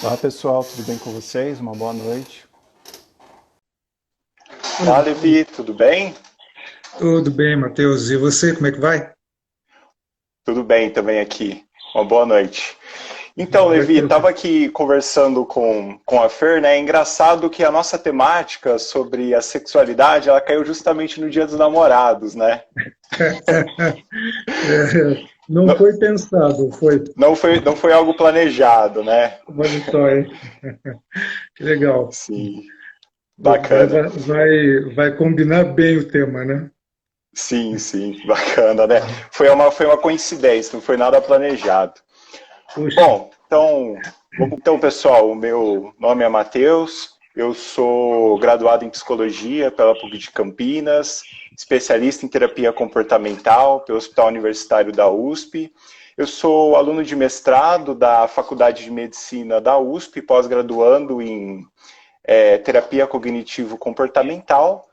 Olá pessoal, tudo bem com vocês? Uma boa noite. Olá, Levi, tudo bem? Tudo bem, Matheus. E você, como é que vai? Tudo bem também aqui. Uma boa noite. Então, Vai Levi, ter o estava quê? aqui conversando com a Fer, né? É engraçado que a nossa temática sobre a sexualidade, ela caiu justamente no Dia dos Namorados, né? Não Não, foi pensado, foi. não foi algo planejado, né? Olha só, hein? Que legal. Sim, Vai, bacana. vai, vai combinar bem o tema, né? Sim, sim, bacana, né? Foi uma coincidência, não foi nada planejado. Puxa, Bom, então, pessoal, o meu nome é Matheus, eu sou graduado em psicologia pela PUC de Campinas, especialista em terapia comportamental pelo Hospital Universitário da USP. Eu sou aluno de mestrado da Faculdade de Medicina da USP, pós-graduando em terapia cognitivo-comportamental.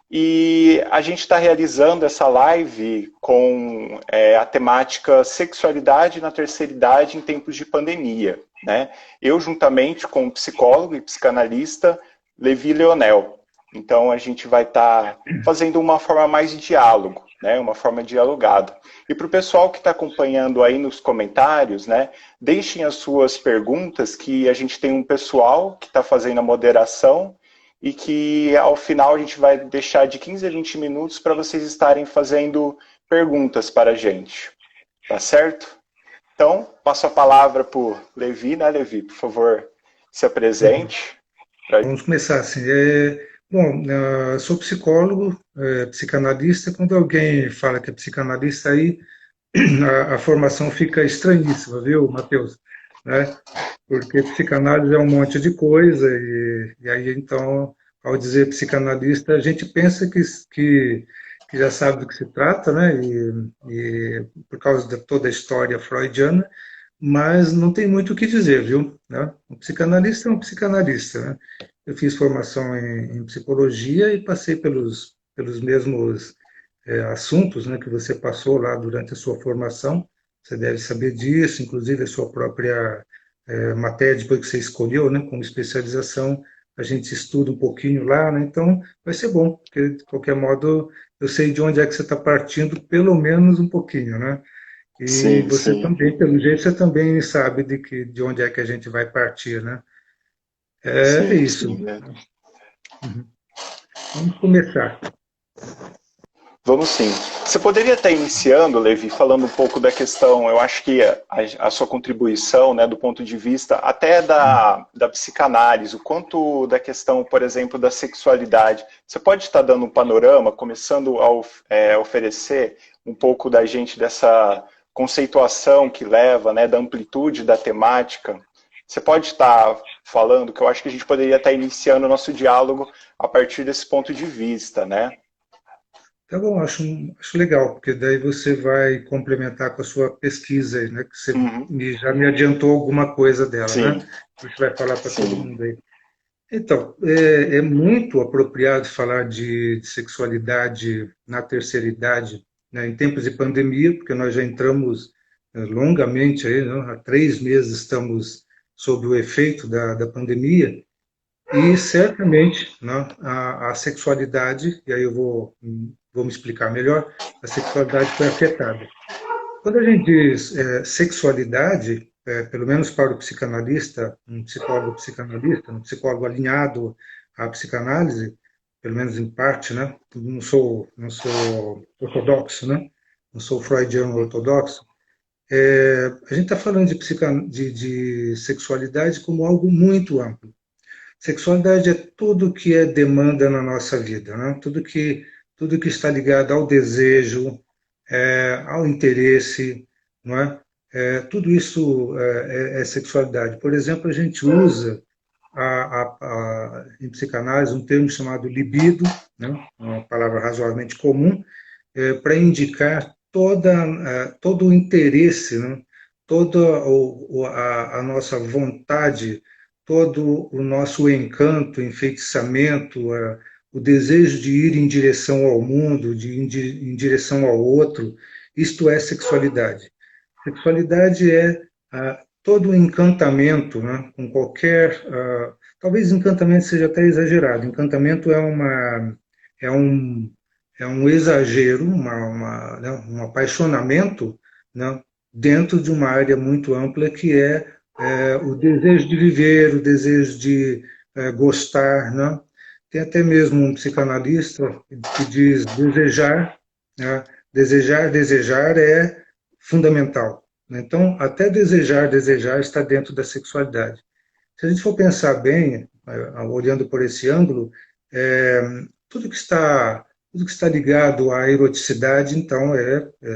E a gente está realizando essa live com a temática sexualidade na terceira idade em tempos de pandemia, né? Eu, juntamente com o psicólogo e psicanalista Levi Leonel. Então, a gente vai estar fazendo uma forma mais de diálogo, né? Uma forma dialogada. E para o pessoal que está acompanhando aí nos comentários, né? Deixem as suas perguntas, que a gente tem um pessoal que está fazendo a moderação e que ao final a gente vai deixar de 15 a 20 minutos para vocês estarem fazendo perguntas para a gente. Tá certo? Então, passo a palavra para o Levi, né, Levi? Por favor, se apresente. vamos começar assim. Bom, sou psicólogo, psicanalista. Quando alguém fala que é psicanalista, aí a formação fica estranhíssima, viu, Matheus? Né? Porque psicanálise é um monte de coisa, e aí então, ao dizer psicanalista, a gente pensa que já sabe do que se trata, né? E por causa de toda a história freudiana, mas não tem muito o que dizer, viu? Né? Um psicanalista é um psicanalista, né? Eu fiz formação em psicologia e passei pelos mesmos assuntos, né, que você passou lá durante a sua formação. Você deve saber disso, inclusive a sua própria matéria depois que você escolheu, né, como especialização, a gente estuda um pouquinho lá, né, então vai ser bom, porque de qualquer modo eu sei de onde é que você está partindo, pelo menos um pouquinho, né, e Sim, você sim. também, pelo jeito, você também sabe de onde é que a gente vai partir, né, é Sim, isso. sim, né? Uhum. Vamos começar. Vamos sim. Você poderia estar iniciando, Levi, falando um pouco da questão, eu acho que a sua contribuição, né, do ponto de vista até da psicanálise, o quanto da questão, por exemplo, da sexualidade. Você pode estar dando um panorama, começando a oferecer um pouco da gente dessa conceituação que leva, né, da amplitude da temática. Você pode estar falando, que eu acho que a gente poderia estar iniciando o nosso diálogo a partir desse ponto de vista, né? Tá bom, acho legal, porque daí você vai complementar com a sua pesquisa, aí, né? Que você Uhum. já me adiantou alguma coisa dela, né? Sim, A gente vai falar para todo sim. mundo aí. Então, é muito apropriado falar de sexualidade na terceira idade, né, em tempos de pandemia, porque nós já entramos longamente aí, né? Há 3 meses estamos sob o efeito da pandemia, e certamente, né, a sexualidade, e aí eu vou me explicar melhor, a sexualidade foi afetada. Quando a gente diz sexualidade, pelo menos para o psicanalista, um psicólogo psicanalista, um psicólogo alinhado à psicanálise, pelo menos em parte, né? Não sou ortodoxo, né? Não sou freudiano ortodoxo. A gente está falando de sexualidade como algo muito amplo. Sexualidade é tudo que é demanda na nossa vida, né? Tudo que está ligado ao desejo, ao interesse, não é? Tudo isso é sexualidade. Por exemplo, a gente usa em psicanálise um termo chamado libido, né? Uma palavra razoavelmente comum, para indicar todo o interesse, né? Toda a nossa vontade, todo o nosso encanto, enfeitiçamento, o desejo de ir em direção ao mundo, de ir em direção ao outro, isto é sexualidade. Sexualidade é todo encantamento, né, com qualquer, talvez encantamento seja até exagerado. Encantamento é um, é um exagero, né, um apaixonamento, né, dentro de uma área muito ampla que é o desejo de viver, o desejo de gostar, né? Tem até mesmo um psicanalista que diz desejar, né? Desejar é fundamental. Então, até desejar está dentro da sexualidade. Se a gente for pensar bem, olhando por esse ângulo, é, tudo que está tudo que está ligado à eroticidade, então,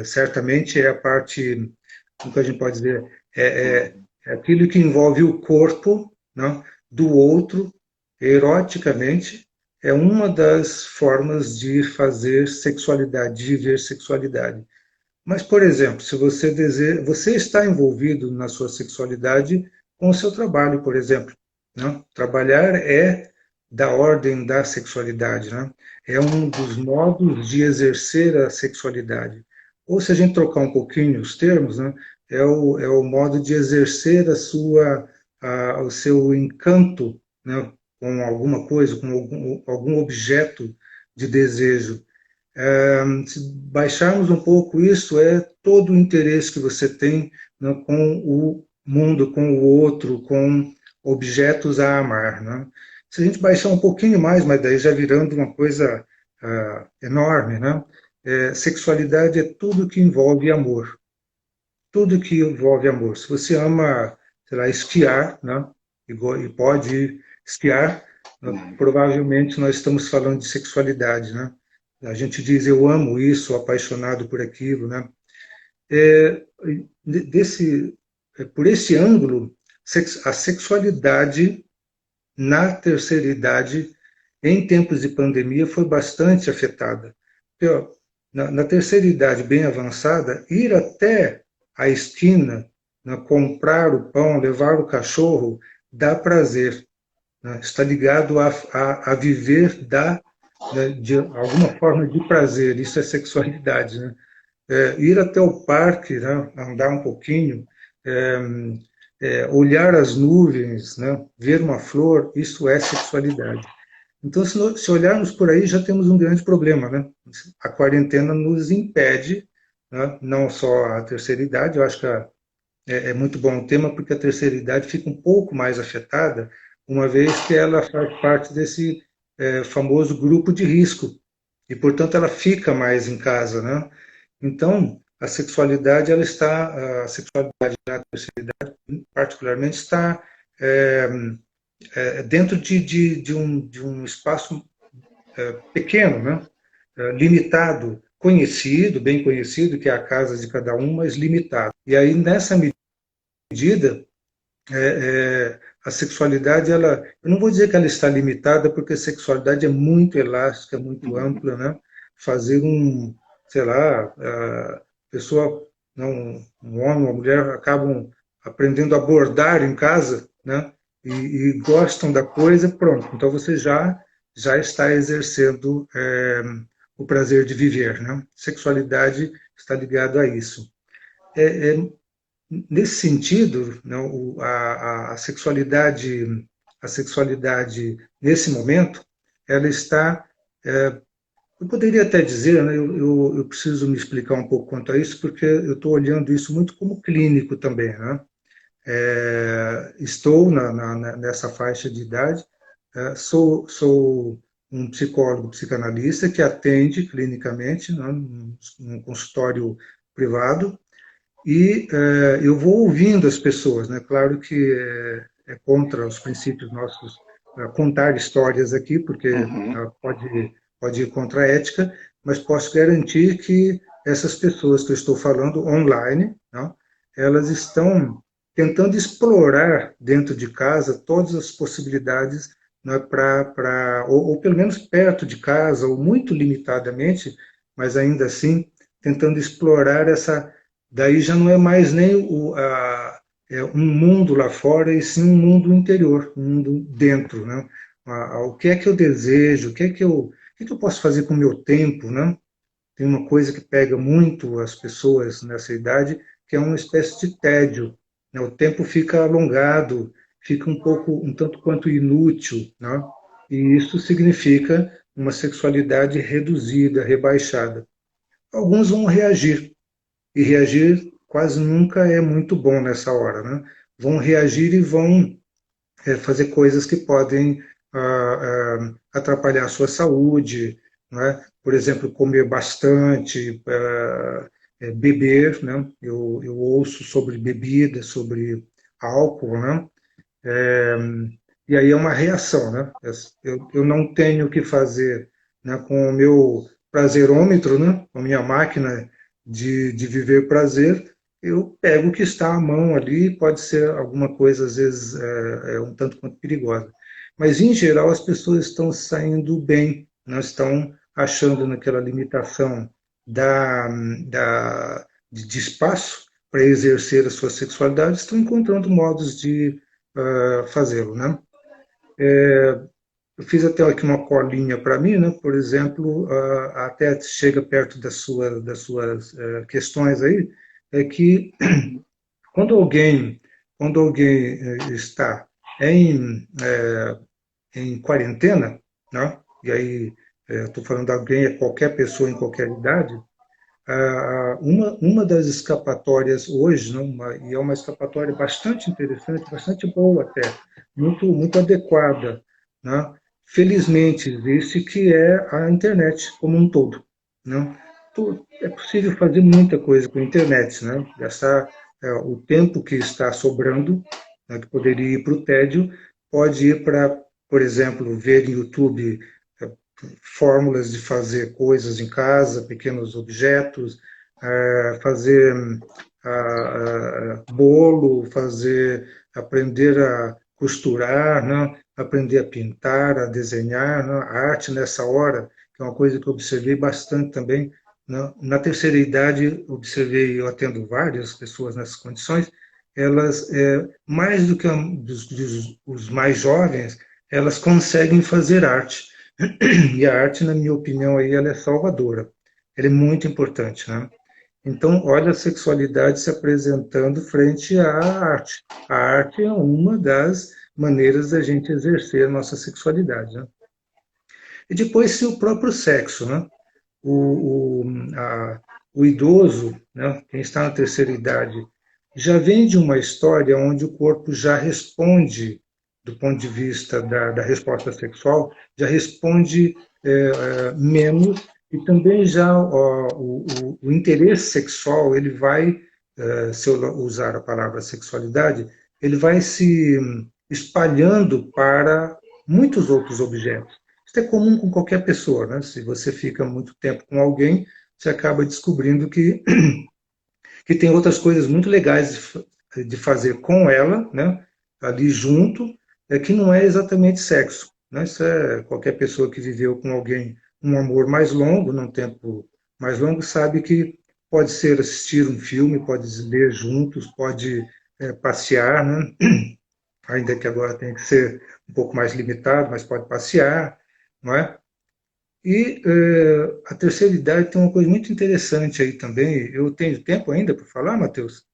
certamente é a parte, como que a gente pode dizer, é aquilo que envolve o corpo, né, do outro, eroticamente, é uma das formas de fazer sexualidade, de viver sexualidade. Mas, por exemplo, se você deseja, você está envolvido na sua sexualidade com o seu trabalho, por exemplo, né? Trabalhar é da ordem da sexualidade, né? É um dos modos de exercer a sexualidade. Ou se a gente trocar um pouquinho os termos, né? É o modo de exercer o seu encanto, né? Com alguma coisa, com algum objeto de desejo. Se baixarmos um pouco isso, é todo o interesse que você tem, né, com o mundo, com o outro, com objetos a amar. Né? Se a gente baixar um pouquinho mais, mas daí já virando uma coisa enorme, né? Sexualidade é tudo que envolve amor. Tudo que envolve amor. Se você ama, sei lá, esquiar, né? E pode esquiar, provavelmente nós estamos falando de sexualidade, né? A gente diz eu amo isso, apaixonado por aquilo, né? É, desse, por esse ângulo, a sexualidade na terceira idade, em tempos de pandemia, foi bastante afetada. Porque, ó, na terceira idade bem avançada, ir até a esquina, né, comprar o pão, levar o cachorro, dá prazer. Né? Está ligado a viver né, de alguma forma de prazer. Isso é sexualidade. Né? Ir até o parque, né, andar um pouquinho, olhar as nuvens, né, ver uma flor, isso é sexualidade. Então, se olharmos por aí, já temos um grande problema. Né? A quarentena nos impede, né, não só a terceira idade, eu acho que é muito bom o tema, porque a terceira idade fica um pouco mais afetada, uma vez que ela faz parte desse famoso grupo de risco, e, portanto, ela fica mais em casa, né? Então, a sexualidade na terceira idade, particularmente, está dentro de um espaço pequeno, né? Limitado, conhecido, bem conhecido, que é a casa de cada um, mas limitado. E aí, nessa medida, a sexualidade, eu não vou dizer que ela está limitada, porque a sexualidade é muito elástica, muito ampla, né? Fazer sei lá, a pessoa, não, um homem, uma mulher acabam aprendendo a bordar em casa, né? E gostam da coisa, pronto. Então você já está exercendo o prazer de viver, né? Sexualidade está ligado a isso. Nesse sentido, né, a sexualidade nesse momento, ela está, eu poderia até dizer, né, eu preciso me explicar um pouco quanto a isso, porque eu estou olhando isso muito como clínico também, né? Estou nessa faixa de idade, sou um psicólogo psicanalista que atende clinicamente, né, num consultório privado, e eu vou ouvindo as pessoas, né? Claro que é contra os princípios nossos contar histórias aqui, porque pode ir contra a ética, mas posso garantir que essas pessoas que eu estou falando online, né, elas estão tentando explorar dentro de casa todas as possibilidades, né, ou pelo menos perto de casa, ou muito limitadamente, mas ainda assim tentando explorar essa. Daí já não é mais nem um mundo lá fora, e sim um mundo interior, um mundo dentro, né? O que é que eu desejo, o que é que eu posso fazer com o meu tempo, né? Tem uma coisa que pega muito as pessoas nessa idade, que é uma espécie de tédio, né? O tempo fica alongado, fica um tanto quanto inútil, né? E isso significa uma sexualidade reduzida, rebaixada. Alguns vão reagir, e reagir quase nunca é muito bom nessa hora, né? Vão reagir e vão fazer coisas que podem atrapalhar a sua saúde, né? Por exemplo, comer bastante, beber, né? Eu ouço sobre bebida, sobre álcool, né? É, e aí é uma reação, né? Eu não tenho o que fazer, né, com o meu prazerômetro, né, com a minha máquina de viver prazer, eu pego o que está à mão ali, pode ser alguma coisa, às vezes, um tanto quanto perigosa. Mas, em geral, as pessoas estão saindo bem, não estão achando naquela limitação da, de espaço para exercer a sua sexualidade, estão encontrando modos de fazê-lo, né? Eu fiz até aqui uma colinha para mim, né? Por exemplo, até chega perto das suas questões aí, é que quando alguém, quando alguém está em, em quarentena, né? E aí estou falando de alguém, é qualquer pessoa em qualquer idade, uma das escapatórias hoje, né, e é uma escapatória bastante interessante, bastante boa até, muito adequada, né? Felizmente existe, que é a internet como um todo, né? É possível fazer muita coisa com a internet, né? Gastar o tempo que está sobrando, né, que poderia ir para o tédio, pode ir para, por exemplo, ver em YouTube fórmulas de fazer coisas em casa, pequenos objetos, fazer bolo, aprender a costurar, né? Aprender a pintar, a desenhar, né? A arte nessa hora, que é uma coisa que eu observei bastante também, né? Na terceira idade, observei, eu atendo várias pessoas nessas condições, elas, mais do que os mais jovens, elas conseguem fazer arte. E a arte, na minha opinião, aí, ela é salvadora. Ela é muito importante, né? Então, olha a sexualidade se apresentando frente à arte. A arte é uma das maneiras da gente exercer a nossa sexualidade, né? E depois, se o próprio sexo, né? O, o, o idoso, né? Quem está na terceira idade, já vem de uma história onde o corpo já responde, do ponto de vista da resposta sexual, já responde menos, e também já o interesse sexual, ele vai, se eu usar a palavra sexualidade, ele vai se espalhando para muitos outros objetos. Isso é comum com qualquer pessoa, né? Se você fica muito tempo com alguém, você acaba descobrindo que tem outras coisas muito legais de fazer com ela, né? Ali junto, que não é exatamente sexo, né? Isso é qualquer pessoa que viveu com alguém um amor mais longo, num tempo mais longo, sabe que pode ser assistir um filme, pode ler juntos, pode passear, né? Ainda que agora tenha que ser um pouco mais limitado, mas pode passear, não é? E a terceira idade tem uma coisa muito interessante aí também. Eu tenho tempo ainda para falar, Matheus?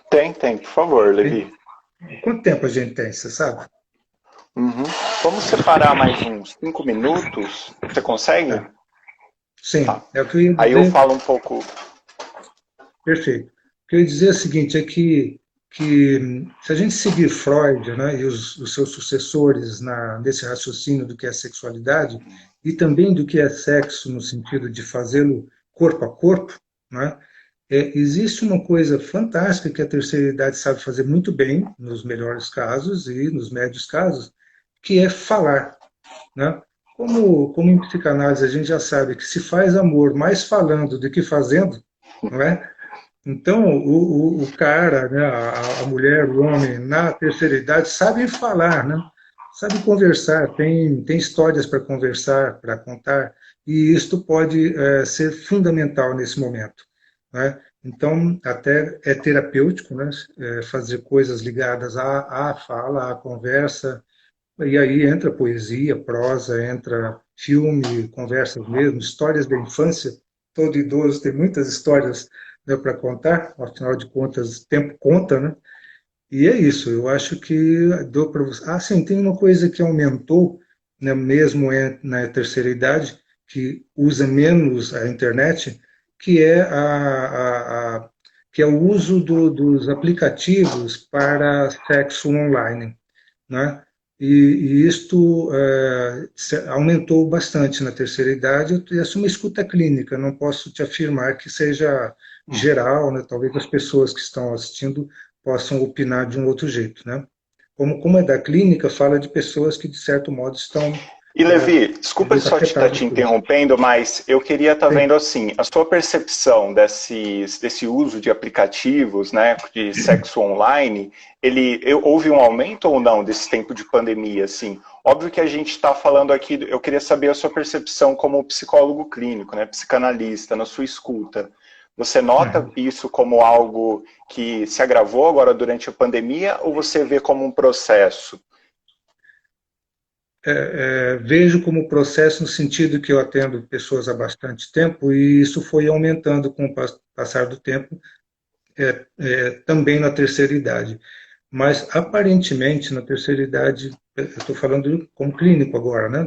Tem, por favor, Levi. Quanto tempo a gente tem, você sabe? Uhum. Vamos separar mais uns 5 minutos. Você consegue? É. Sim, Tá. é o que eu ia dizer. Aí eu falo um pouco. Perfeito. O que eu ia dizer é o seguinte, é que se a gente seguir Freud, né, e os seus sucessores nesse raciocínio do que é sexualidade, e também do que é sexo no sentido de fazê-lo corpo a corpo, né, existe uma coisa fantástica que a terceira idade sabe fazer muito bem, nos melhores casos e nos médios casos, que é falar, né? Como em psicanálise a gente já sabe que se faz amor mais falando do que fazendo, não é? Então, o cara, né, a mulher, o homem, na terceira idade, sabem falar, né? Sabem conversar, tem histórias para conversar, para contar, e isto pode ser fundamental nesse momento, né? Então, até é terapêutico, né? Fazer coisas ligadas à fala, à conversa, e aí entra poesia, prosa, entra filme, conversas mesmo, histórias da infância. Todo idoso tem muitas histórias, né, para contar, afinal de contas, tempo conta, né? E é isso, eu acho que deu para você. Ah, sim, tem uma coisa que aumentou, né, mesmo na terceira idade, que usa menos a internet, que é, que é o uso dos aplicativos para sexo online, né? E isto aumentou bastante na terceira idade. Essa é uma escuta clínica, não posso te afirmar que seja geral, né? Talvez as pessoas que estão assistindo possam opinar de um outro jeito, né? Como é da clínica, fala de pessoas que, de certo modo, estão E Levi, desculpa talvez só estar afetadas te por isso. interrompendo, mas eu queria estar Sim. vendo assim, a sua percepção desse uso de aplicativos, né, de sexo online, houve um aumento ou não desse tempo de pandemia, assim? Óbvio que a gente está falando aqui, eu queria saber a sua percepção como psicólogo clínico, né, psicanalista, na sua escuta. Você nota Uhum. isso como algo que se agravou agora durante a pandemia ou você vê como um processo? Vejo como processo no sentido que eu atendo pessoas há bastante tempo e isso foi aumentando com o passar do tempo, também na terceira idade. Mas, aparentemente, na terceira idade, eu estou falando como clínico agora, né,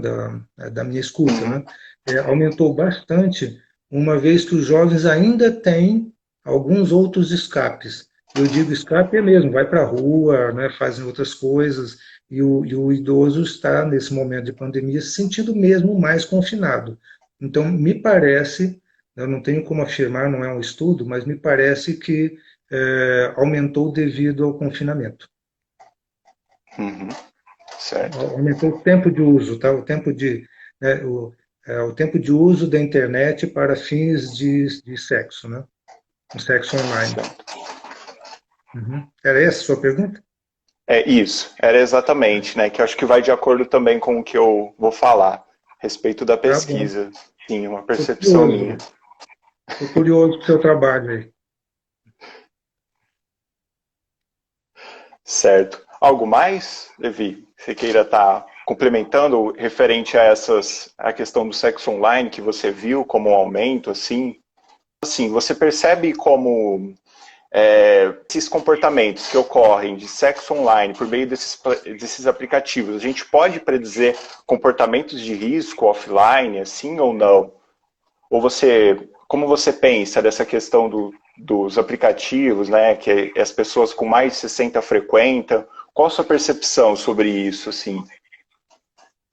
da minha escuta, Uhum, né, aumentou bastante, uma vez que os jovens ainda têm alguns outros escapes. Eu digo escape é mesmo, vai para a rua, né, fazem outras coisas, e o idoso está, nesse momento de pandemia, se sentindo mesmo mais confinado. Então, me parece, eu não tenho como afirmar, não é um estudo, mas me parece que aumentou devido ao confinamento. uhum, certo. Aumentou o tempo de uso, tá? O tempo de, né, o tempo de uso da internet para fins de sexo, né? Um sexo online. Certo. Uhum. Era essa a sua pergunta? É isso, era exatamente, né? Que eu acho que vai de acordo também com o que eu vou falar a respeito da Tá bom. pesquisa. Sim, uma Estou percepção minha. curioso. Estou curioso com o seu trabalho aí. Certo. Algo mais, Levi? Você queira estar complementando referente a questão do sexo online que você viu como um aumento, assim? Assim, você percebe como esses comportamentos que ocorrem de sexo online por meio desses aplicativos, a gente pode predizer comportamentos de risco offline, assim ou não? Ou como você pensa dessa questão dos aplicativos, né, que as pessoas com mais de 60 frequentam? Qual a sua percepção sobre isso, assim?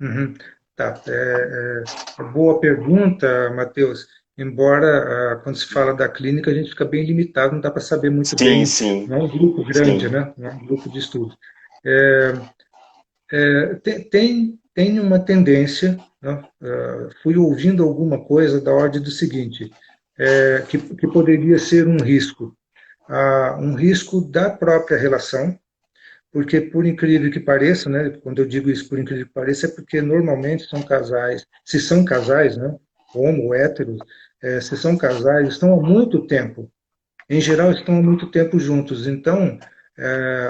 Uhum. Tá. Boa pergunta, Matheus. Embora, quando se fala da clínica, a gente fica bem limitado, não dá para saber muito Sim, bem, sim, não é um grupo grande, sim. né? Não é um grupo de estudo. Tem uma tendência, né? Fui ouvindo alguma coisa da ordem do seguinte, que poderia ser um risco da própria relação, porque por incrível que pareça, né, quando eu digo isso por incrível que pareça, é porque normalmente são casais, se são casais, né, homo ou héteros, se são casais, estão há muito tempo, em geral estão há muito tempo juntos, então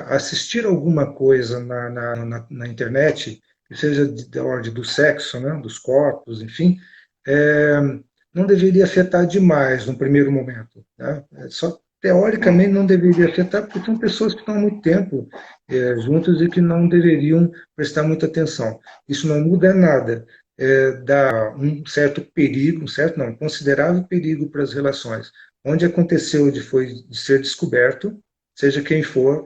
assistir alguma coisa na internet, que seja da ordem do sexo, né, dos corpos, enfim, é, não deveria afetar demais no primeiro momento. Né? Só teoricamente Uhum, não deveria afetar, porque são pessoas que estão há muito tempo juntos e que não deveriam prestar muita atenção. Isso não muda nada. Dá um certo perigo, um certo não, um considerável perigo para as relações. Onde aconteceu de ser descoberto, seja quem for,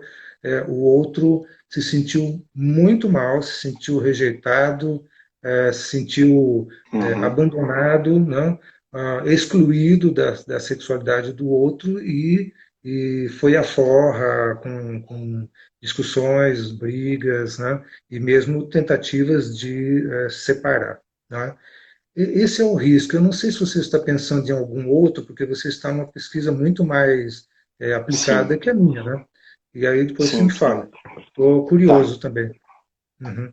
o outro se sentiu muito mal, se sentiu rejeitado, se sentiu uhum, abandonado, né? Excluído da sexualidade do outro e foi à forra com discussões, brigas, né? E mesmo tentativas de separar. Né? Esse é o risco. Eu não sei se você está pensando em algum outro, porque você está numa pesquisa muito mais aplicada sim, que a minha, né? E aí depois você me sim, fala. sim. Estou Tá. curioso também. Uhum.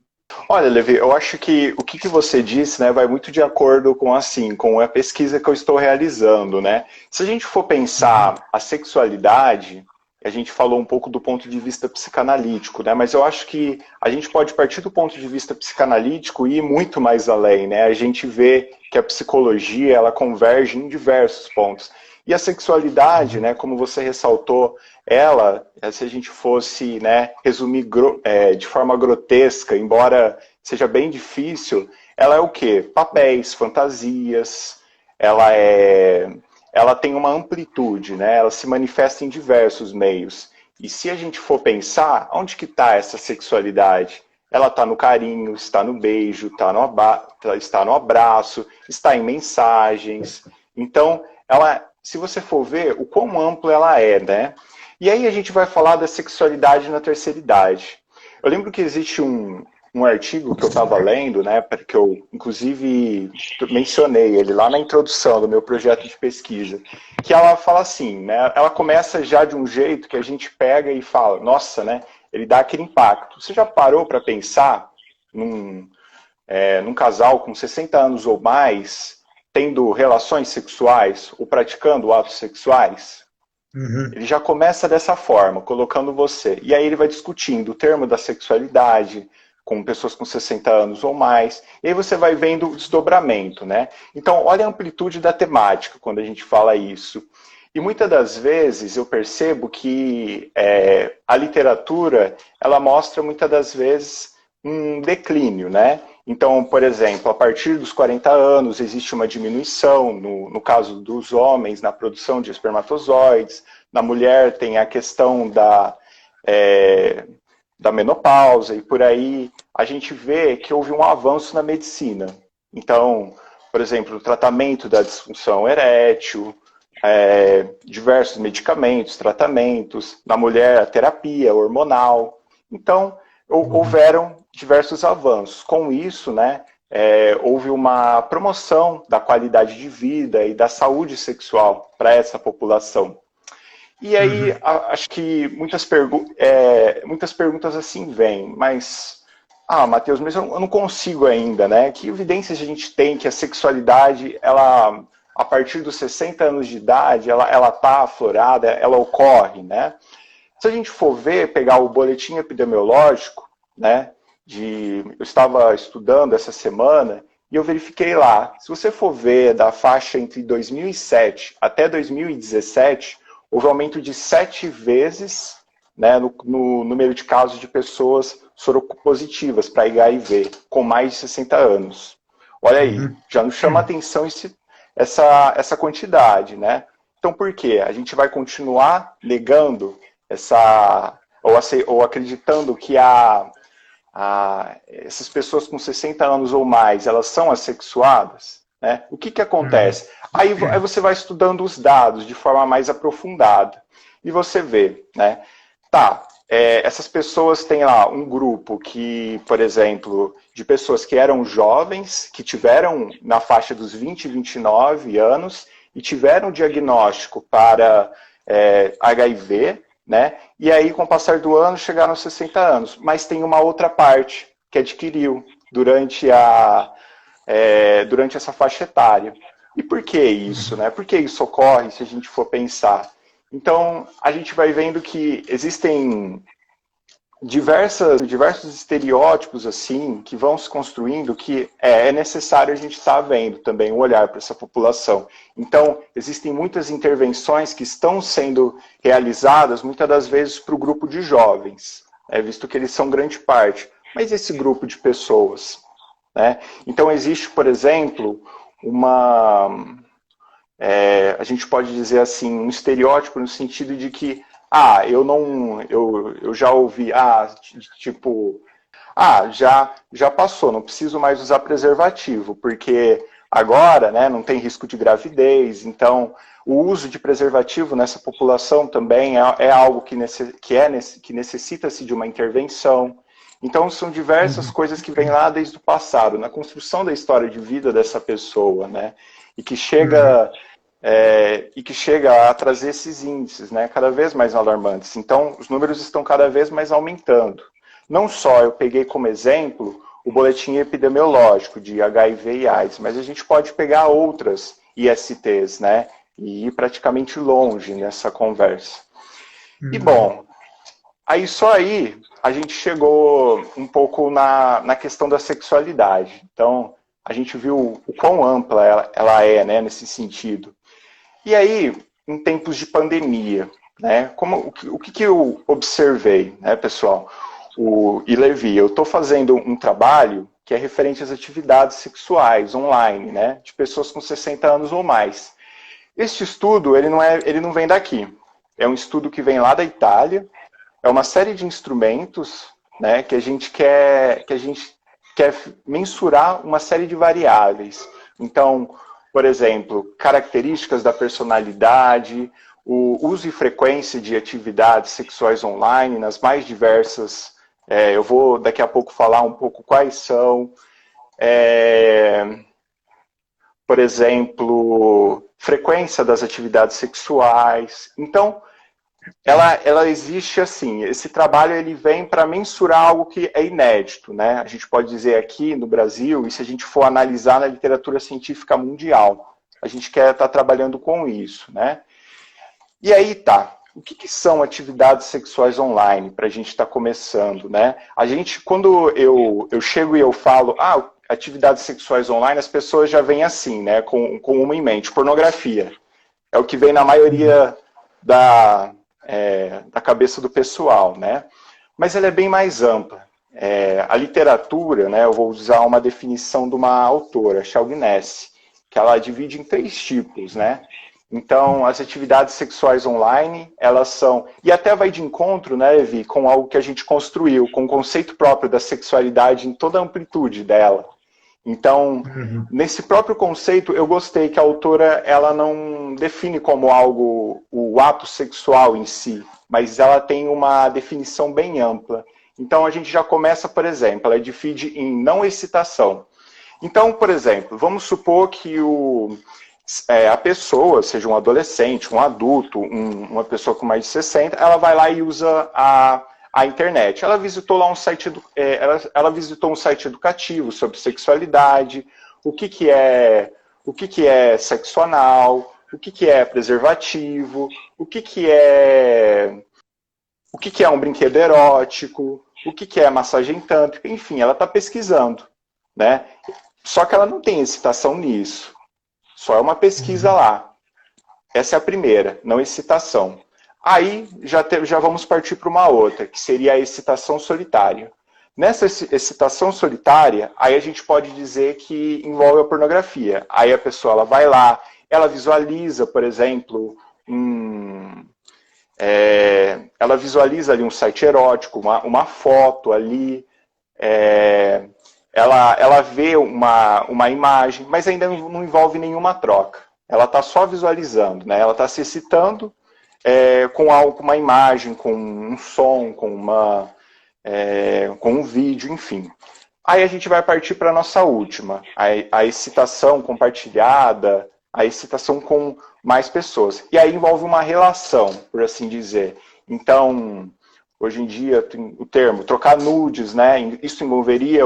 Olha, Levi, eu acho que o que você disse, né, vai muito de acordo com assim, com a pesquisa que eu estou realizando, né? Se a gente for Uhum. pensar a sexualidade, a gente falou um pouco do ponto de vista psicanalítico, né? Mas eu acho que a gente pode partir do ponto de vista psicanalítico e ir muito mais além, né? A gente vê que a psicologia, ela converge em diversos pontos. E a sexualidade, né, como você ressaltou, ela, se a gente fosse, né, resumir de forma grotesca, embora seja bem difícil, ela é o quê? Papéis, fantasias, ela tem uma amplitude, né? Ela se manifesta em diversos meios. E se a gente for pensar, onde que está essa sexualidade? Ela está no carinho, está no beijo, está no abraço, está em mensagens. Então, se você for ver, o quão amplo ela é, né? E aí a gente vai falar da sexualidade na terceira idade. Eu lembro que existe um artigo que eu estava lendo, né, que eu, inclusive, mencionei ele lá na introdução do meu projeto de pesquisa, que ela fala assim, né, ela começa já de um jeito que a gente pega e fala, nossa, né, ele dá aquele impacto. Você já parou para pensar num casal com 60 anos ou mais tendo relações sexuais ou praticando atos sexuais? Uhum. Ele já começa dessa forma, colocando você. E aí ele vai discutindo o termo da sexualidade com pessoas com 60 anos ou mais. E aí você vai vendo o desdobramento, né? Então, olha a amplitude da temática quando a gente fala isso. E muitas das vezes eu percebo que a literatura, ela mostra muitas das vezes um declínio, né? Então, por exemplo, a partir dos 40 anos existe uma diminuição, no caso dos homens, na produção de espermatozoides, na mulher tem a questão da menopausa, e por aí a gente vê que houve um avanço na medicina. Então, por exemplo, o tratamento da disfunção erétil, diversos medicamentos, tratamentos, na mulher a terapia hormonal. Então, houveram diversos avanços. Com isso, né, houve uma promoção da qualidade de vida e da saúde sexual para essa população. E aí, acho que muitas perguntas assim vêm, mas, Matheus, mas eu não consigo ainda, né? Que evidências a gente tem que a sexualidade, ela, a partir dos 60 anos de idade, ela está aflorada, ela ocorre, né? Se a gente for ver, pegar o boletim epidemiológico, né? Eu estava estudando essa semana e eu verifiquei lá. Se você for ver da faixa entre 2007 até 2017, houve um aumento de 7 vezes, né, no número de casos de pessoas soropositivas para HIV com mais de 60 anos. Olha aí, já nos chama a atenção essa quantidade, né? Então, por quê? A gente vai continuar negando ou acreditando que essas pessoas com 60 anos ou mais, elas são assexuadas? Né? O que acontece? Aí você vai estudando os dados de forma mais aprofundada. E você vê, né? Essas pessoas têm lá um grupo que, por exemplo, de pessoas que eram jovens, que tiveram na faixa dos 20 e 29 anos e tiveram diagnóstico para HIV, né? E aí, com o passar do ano, chegaram aos 60 anos. Mas tem uma outra parte que adquiriu durante essa faixa etária. E por que isso, né? Por que isso ocorre, se a gente for pensar? Então, a gente vai vendo que existem diversos estereótipos assim que vão se construindo, que é necessário a gente estar vendo também um olhar para essa população. Então, existem muitas intervenções que estão sendo realizadas, muitas das vezes, para o grupo de jovens, visto que eles são grande parte. Mas esse grupo de pessoas, né? Então, existe, por exemplo, a gente pode dizer assim, um estereótipo no sentido de que eu já ouvi, já passou, não preciso mais usar preservativo, porque agora, né, não tem risco de gravidez, então o uso de preservativo nessa população também é algo que necessita-se de uma intervenção. Então são diversas coisas que vêm lá desde o passado, na construção da história de vida dessa pessoa, né, e que chega a trazer esses índices, né, cada vez mais alarmantes. Então, os números estão cada vez mais aumentando. Não só eu peguei como exemplo o boletim epidemiológico de HIV e AIDS, mas a gente pode pegar outras ISTs, né, e ir praticamente longe nessa conversa. E, bom, só aí a gente chegou um pouco na questão da sexualidade. Então, a gente viu o quão ampla ela é, né, nesse sentido. E aí, em tempos de pandemia, né? O que eu observei, né, pessoal? E Levi, eu estou fazendo um trabalho que é referente às atividades sexuais online, né, de pessoas com 60 anos ou mais. Este estudo, ele não vem daqui. É um estudo que vem lá da Itália. É uma série de instrumentos, né, que a gente quer mensurar uma série de variáveis. Então, por exemplo, características da personalidade, o uso e frequência de atividades sexuais online nas mais diversas. Eu vou daqui a pouco falar um pouco quais são. Por exemplo, frequência das atividades sexuais. Então, ela existe assim, esse trabalho ele vem para mensurar algo que é inédito, né? A gente pode dizer aqui no Brasil, e se a gente for analisar na literatura científica mundial, a gente quer estar trabalhando com isso, né? E aí tá, o que são atividades sexuais online, para a gente estar começando, né? Quando eu chego e eu falo, atividades sexuais online, as pessoas já vêm assim, né? Com uma em mente, pornografia. É o que vem na maioria da cabeça do pessoal, né? Mas ela é bem mais ampla. A literatura, né, eu vou usar uma definição de uma autora, Chalgness, que ela divide em 3 tipos, né? Então, as atividades sexuais online, elas são... E até vai de encontro, né, Levi, com algo que a gente construiu, com o conceito próprio da sexualidade em toda a amplitude dela. Então, nesse próprio conceito, eu gostei que a autora ela não define como algo o ato sexual em si, mas ela tem uma definição bem ampla. Então, a gente já começa, por exemplo, ela divide em não excitação. Então, por exemplo, vamos supor que a pessoa, seja um adolescente, um adulto, uma pessoa com mais de 60, ela vai lá e usa a internet. Ela visitou lá ela visitou um site educativo sobre sexualidade, o que é sexo anal, o que é preservativo, o que é um brinquedo erótico, o que é massagem tântrica, enfim, ela está pesquisando, né? Só que ela não tem excitação nisso, só é uma pesquisa lá. Essa é a primeira, não excitação. Aí já vamos partir para uma outra, que seria a excitação solitária. Nessa excitação solitária, aí a gente pode dizer que envolve a pornografia. Aí a pessoa ela vai lá, ela visualiza, por exemplo, ela visualiza ali um site erótico, uma foto ali, ela vê uma imagem, mas ainda não envolve nenhuma troca. Ela está só visualizando, né? Ela está se excitando, com uma imagem, com um som, com um vídeo, enfim. Aí a gente vai partir para a nossa última, a excitação compartilhada, a excitação com mais pessoas. E aí envolve uma relação, por assim dizer. Então, hoje em dia, tem o termo trocar nudes, né? Isso envolveria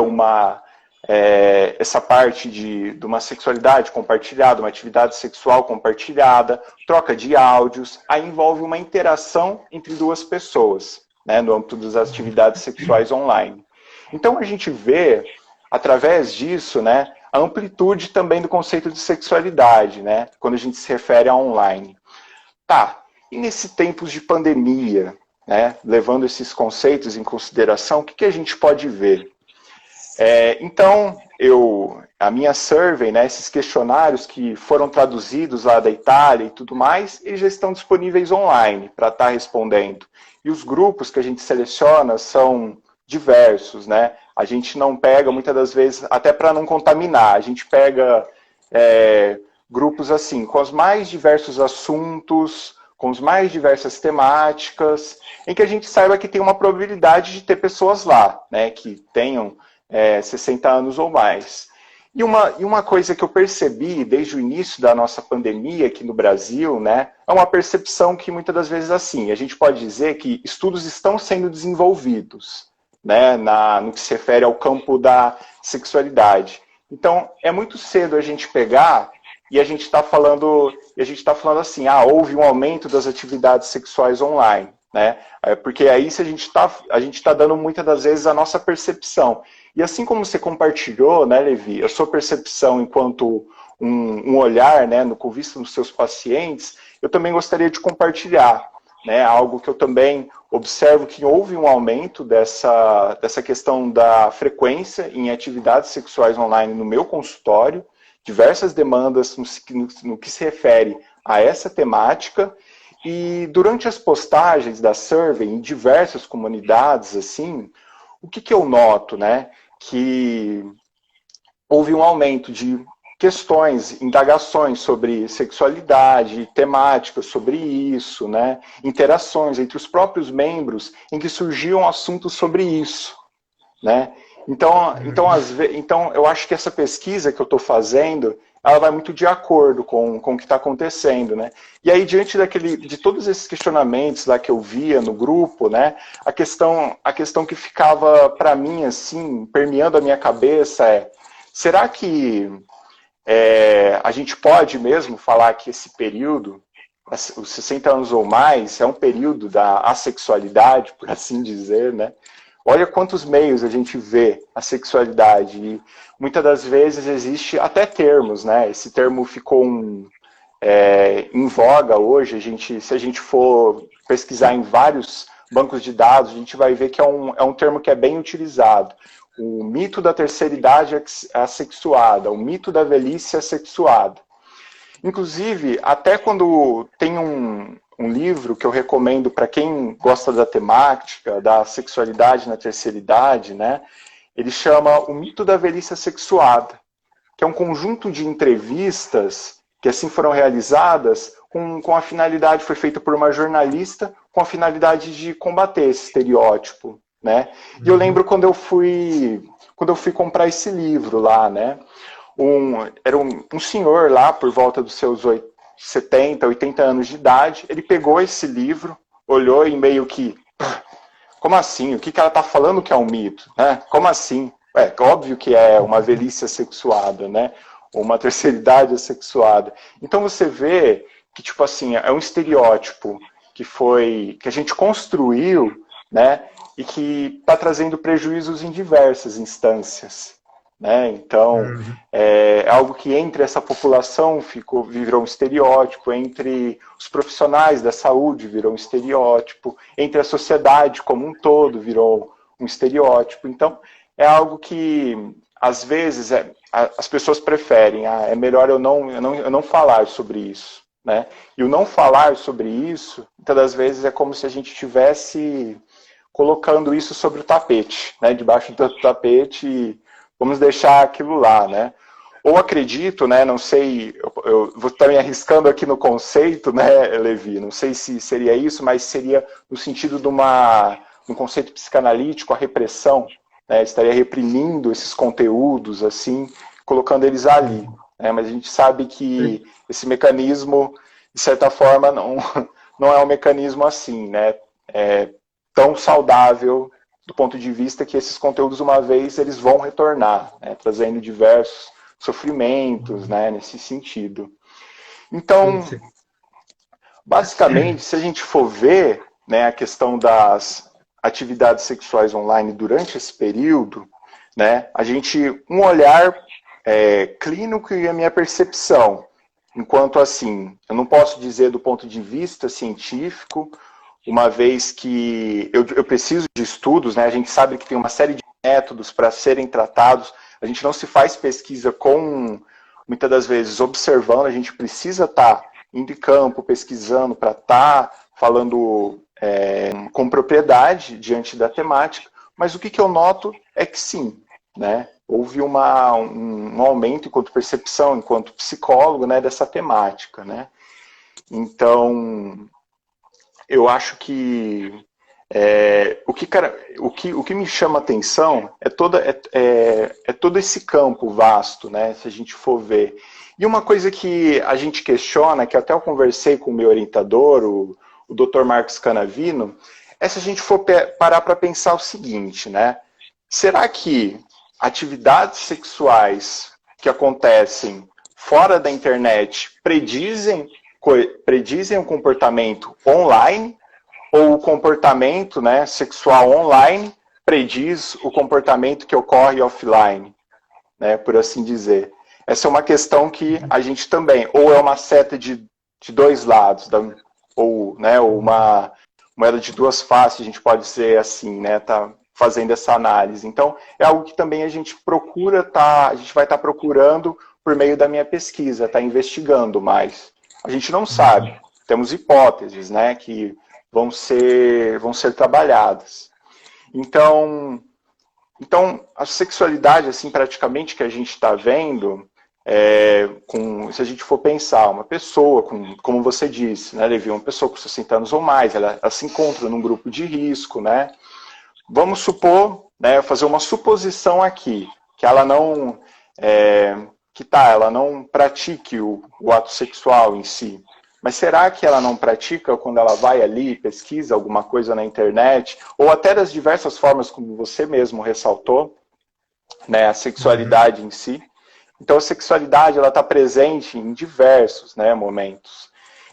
essa parte de uma sexualidade compartilhada, uma atividade sexual compartilhada, troca de áudios, aí envolve uma interação entre 2 pessoas, né, no âmbito das atividades sexuais online. Então a gente vê, através disso, né, a amplitude também do conceito de sexualidade, né, quando a gente se refere a online. Tá, e nesse tempos de pandemia, né, levando esses conceitos em consideração, o que a gente pode ver? Então, a minha survey, né, esses questionários que foram traduzidos lá da Itália e tudo mais, eles já estão disponíveis online para estar respondendo. E os grupos que a gente seleciona são diversos, né? A gente não pega, muitas das vezes, até para não contaminar, a gente pega grupos assim, com os mais diversos assuntos, com as mais diversas temáticas, em que a gente saiba que tem uma probabilidade de ter pessoas lá, né, que tenham 60 anos ou mais. E uma coisa que eu percebi desde o início da nossa pandemia aqui no Brasil, né, é uma percepção que muitas das vezes assim, a gente pode dizer que estudos estão sendo desenvolvidos, né, no que se refere ao campo da sexualidade. Então, é muito cedo a gente pegar e a gente está falando assim, houve um aumento das atividades sexuais online, né? Porque aí a gente está dando muitas das vezes a nossa percepção. E assim como você compartilhou, né, Levi, a sua percepção enquanto um olhar, né, com vista nos seus pacientes, eu também gostaria de compartilhar, né, algo que eu também observo que houve um aumento dessa questão da frequência em atividades sexuais online no meu consultório, diversas demandas no que se refere a essa temática, e durante as postagens da survey em diversas comunidades, assim, o que eu noto, né, que houve um aumento de questões, indagações sobre sexualidade, temáticas sobre isso, né? Interações entre os próprios membros em que surgiam assuntos sobre isso, né? Então, eu acho que essa pesquisa que eu estou fazendo, ela vai muito de acordo com o que está acontecendo, né? E aí, diante de todos esses questionamentos lá que eu via no grupo, né? A questão que ficava para mim, assim, permeando a minha cabeça será que a gente pode mesmo falar que esse período, os 60 anos ou mais, é um período da assexualidade, por assim dizer, né? Olha quantos meios a gente vê a sexualidade. E muitas das vezes existe até termos, né? Esse termo ficou em voga hoje. Se a gente for pesquisar em vários bancos de dados, a gente vai ver que é um termo que é bem utilizado. O mito da terceira idade assexuada, o mito da velhice assexuada. Inclusive, até quando tem um livro que eu recomendo para quem gosta da temática, da sexualidade na terceira idade, né? Ele chama O Mito da Velhice Assexuada, que é um conjunto de entrevistas que assim foram realizadas com a finalidade, foi feita por uma jornalista, com a finalidade de combater esse estereótipo, né? E eu lembro quando eu fui comprar esse livro lá, né? Era um senhor lá, por volta dos seus 70, 80 anos de idade, ele pegou esse livro, olhou e meio que, como assim? O que ela está falando que é um mito? Né? Como assim? Óbvio que é uma velhice assexuada, né? Ou uma terceira idade assexuada. Então você vê que, tipo assim, é um estereótipo que a gente construiu, né? E que está trazendo prejuízos em diversas instâncias. Né? Então, é algo que entre essa população virou um estereótipo, entre os profissionais da saúde virou um estereótipo, entre a sociedade como um todo virou um estereótipo. Então, é algo que, às vezes, as pessoas preferem, é melhor eu não falar sobre isso. Né? E o não falar sobre isso, muitas das vezes, é como se a gente estivesse colocando isso sobre o tapete, né? Debaixo do tapete e vamos deixar aquilo lá, né? Ou acredito, né? Não sei, eu vou estar me arriscando aqui no conceito, né, Levi? Não sei se seria isso, mas seria no sentido de um conceito psicanalítico, a repressão, né? Estaria reprimindo esses conteúdos, assim, colocando eles ali. Né? Mas a gente sabe que esse mecanismo, de certa forma, não é um mecanismo assim, né? Tão saudável do ponto de vista que esses conteúdos, uma vez, eles vão retornar, né, trazendo diversos sofrimentos, né, nesse sentido. Então, basicamente, se a gente for ver, né, a questão das atividades sexuais online durante esse período, né, um olhar clínico e a minha percepção, enquanto assim, eu não posso dizer do ponto de vista científico, uma vez que eu preciso de estudos, né? A gente sabe que tem uma série de métodos para serem tratados, a gente não se faz pesquisa muitas das vezes, observando, a gente precisa estar indo em campo, pesquisando, para estar falando com propriedade diante da temática, mas o que eu noto é que sim, né? Houve um aumento enquanto percepção, enquanto psicólogo, né, dessa temática, né? Então, eu acho que o que me chama atenção é todo esse campo vasto, né, se a gente for ver. E uma coisa que a gente questiona, que até eu conversei com o meu orientador, o Dr. Marcos Canavino, é se a gente for parar para pensar o seguinte, né? Será que atividades sexuais que acontecem fora da internet predizem o comportamento online, ou o comportamento, né, sexual online prediz o comportamento que ocorre offline, né, por assim dizer. essa é uma questão que a gente também, ou é uma seta de dois lados, ou, né, uma moeda de duas faces, a gente pode dizer assim, né, tá fazendo essa análise. Então, é algo que também a gente procura, a gente vai estar procurando por meio da minha pesquisa, tá investigando mais. A gente não sabe, temos hipóteses, né, que vão ser trabalhadas. Então, a sexualidade, assim, praticamente que a gente está vendo, se a gente for pensar, uma pessoa, como você disse, né, Levi, uma pessoa com 60 anos ou mais, ela se encontra num grupo de risco, né? Vamos supor, né, fazer uma suposição aqui, que ela não, ela não pratique o ato sexual em si. Mas será que ela não pratica quando ela vai ali, pesquisa alguma coisa na internet, ou até das diversas formas como você mesmo ressaltou, né, a sexualidade em si? Então a sexualidade ela está presente em diversos, né, momentos.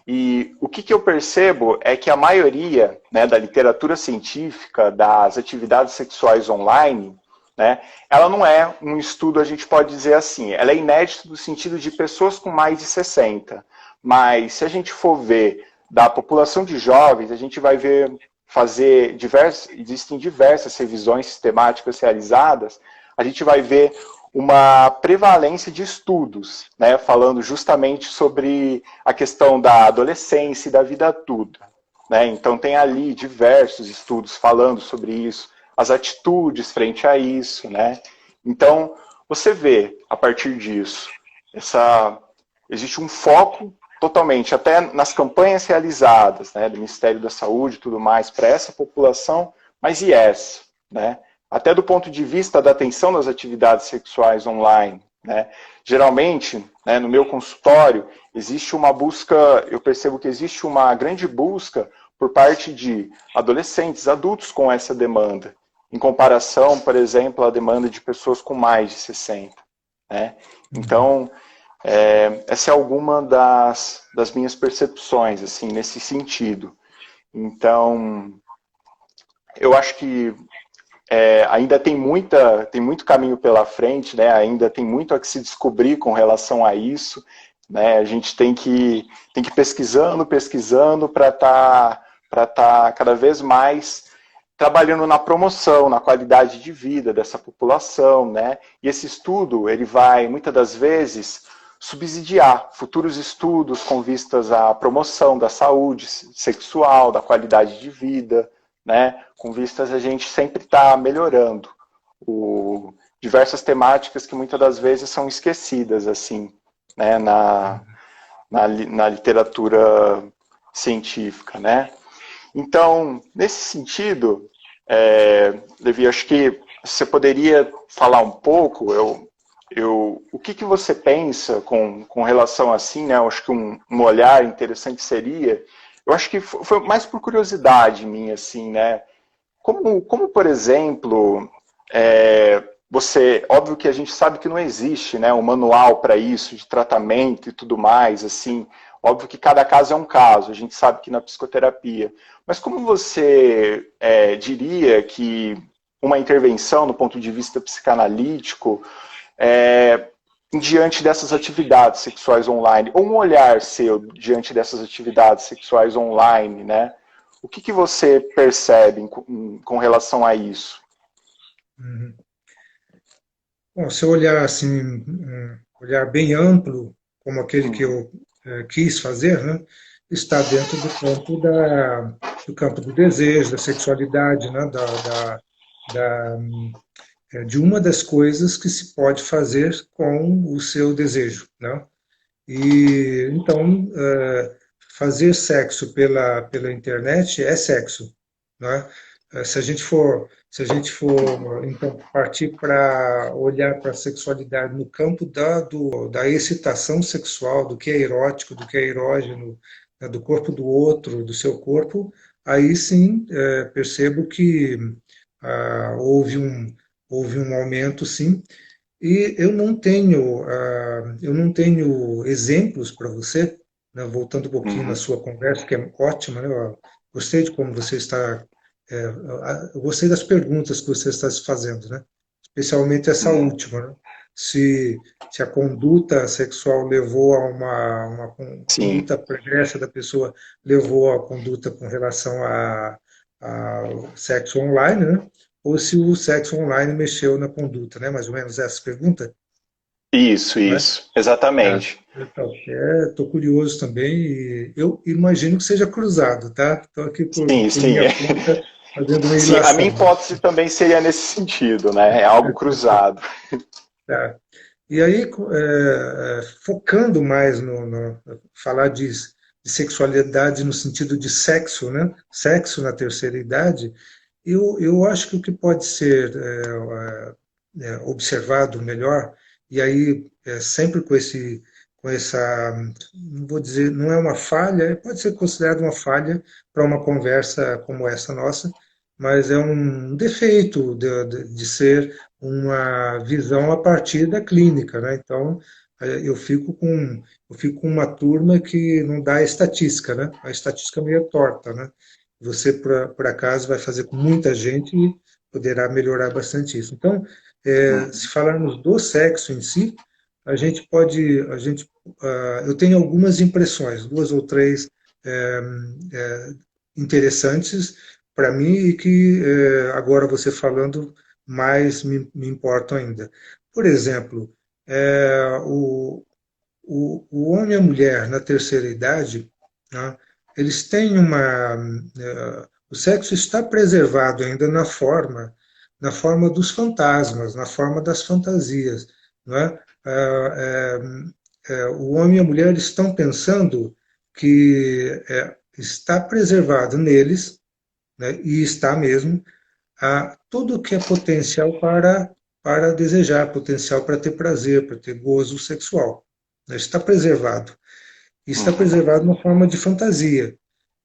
E o que eu percebo é que a maioria, né, da literatura científica, das atividades sexuais online, né, ela não é um estudo, a gente pode dizer assim, ela é inédita no sentido de pessoas com mais de 60. Mas se a gente for ver da população de jovens, a gente vai ver existem diversas revisões sistemáticas realizadas, a gente vai ver uma prevalência de estudos, né, falando justamente sobre a questão da adolescência e da vida adulta, né? Então tem ali diversos estudos falando sobre isso, as atitudes frente a isso, né? Então você vê a partir disso, existe um foco totalmente, até nas campanhas realizadas, né, do Ministério da Saúde e tudo mais, para essa população, mas e essa, né? Até do ponto de vista da atenção das atividades sexuais online, né? Geralmente, né, no meu consultório, existe uma busca, eu percebo que existe uma grande busca por parte de adolescentes, adultos com essa demanda, em comparação, por exemplo, à demanda de pessoas com mais de 60. Né? Então, essa é alguma das minhas percepções, assim, nesse sentido. Então, eu acho que ainda tem muito caminho pela frente, né? Ainda tem muito a que se descobrir com relação a isso, né? A gente tem que ir pesquisando para estar cada vez mais trabalhando na promoção, na qualidade de vida dessa população, né? E esse estudo, ele vai, muitas das vezes, subsidiar futuros estudos com vistas à promoção da saúde sexual, da qualidade de vida, né, com vistas a gente sempre está melhorando diversas temáticas que muitas das vezes são esquecidas assim, né, na literatura científica, né? Então, nesse sentido, Levi, acho que você poderia falar um pouco, o que você pensa com relação assim, né? Eu acho que um olhar interessante seria, eu acho que foi mais por curiosidade minha, assim, né? Como por exemplo, óbvio que a gente sabe que não existe, né, um manual para isso, de tratamento e tudo mais, assim, óbvio que cada caso é um caso, a gente sabe que na psicoterapia, mas como você diria que uma intervenção, do ponto de vista psicanalítico, diante dessas atividades sexuais online, ou um olhar seu diante dessas atividades sexuais online, né? O que você percebe com relação a isso? Uhum. Bom, se eu olhar assim, um olhar bem amplo, como aquele que eu quis fazer, né, está dentro do campo do desejo, da sexualidade, né, de uma das coisas que se pode fazer com o seu desejo, né? E então fazer sexo pela internet é sexo, né? Se a gente for então partir para olhar para a sexualidade no campo da excitação sexual, do que é erótico, do que é erógeno, né, do corpo do outro, do seu corpo, aí sim percebo que houve um aumento, sim. E eu não tenho exemplos para você, né, voltando um pouquinho na sua conversa, que é ótima, né? Eu gostei de como você está, eu gostei das perguntas que você está se fazendo, né? Especialmente essa última, né? se a conduta sexual levou a uma Sim. conduta pregressa da pessoa, levou a conduta com relação ao sexo online, né? Ou se o sexo online mexeu na conduta, né? Mais ou menos essa pergunta, não é? Isso, exatamente. Então, estou curioso também e eu imagino que seja cruzado, tá? Estou aqui Sim, por sim. minha conta fazendo uma Sim, a minha ilação. hipótese também seria nesse sentido, né? É algo cruzado. Tá. E aí, focando mais falar de sexualidade no sentido de sexo, né? Sexo na terceira idade, eu acho que o que pode ser observado melhor, e aí sempre com essa, não vou dizer, não é uma falha, pode ser considerado uma falha para uma conversa como essa nossa, mas é um defeito de ser uma visão a partir da clínica, né? Então, eu fico com uma turma que não dá estatística, né? A estatística meio torta, né? Você, por acaso, vai fazer com muita gente e poderá melhorar bastante isso. Então, se falarmos do sexo em si, eu tenho algumas impressões, duas ou três é, é, interessantes para mim e que agora você falando mais me importam ainda. Por exemplo, o homem e a mulher na terceira idade, né, eles têm o sexo está preservado ainda na forma dos fantasmas, na forma das fantasias, não é? O homem e a mulher estão pensando que está preservado neles, né, e está mesmo, tudo que é potencial para desejar, potencial para ter prazer, para ter gozo sexual. Né, está preservado. E está Uhum. preservado na forma de fantasia.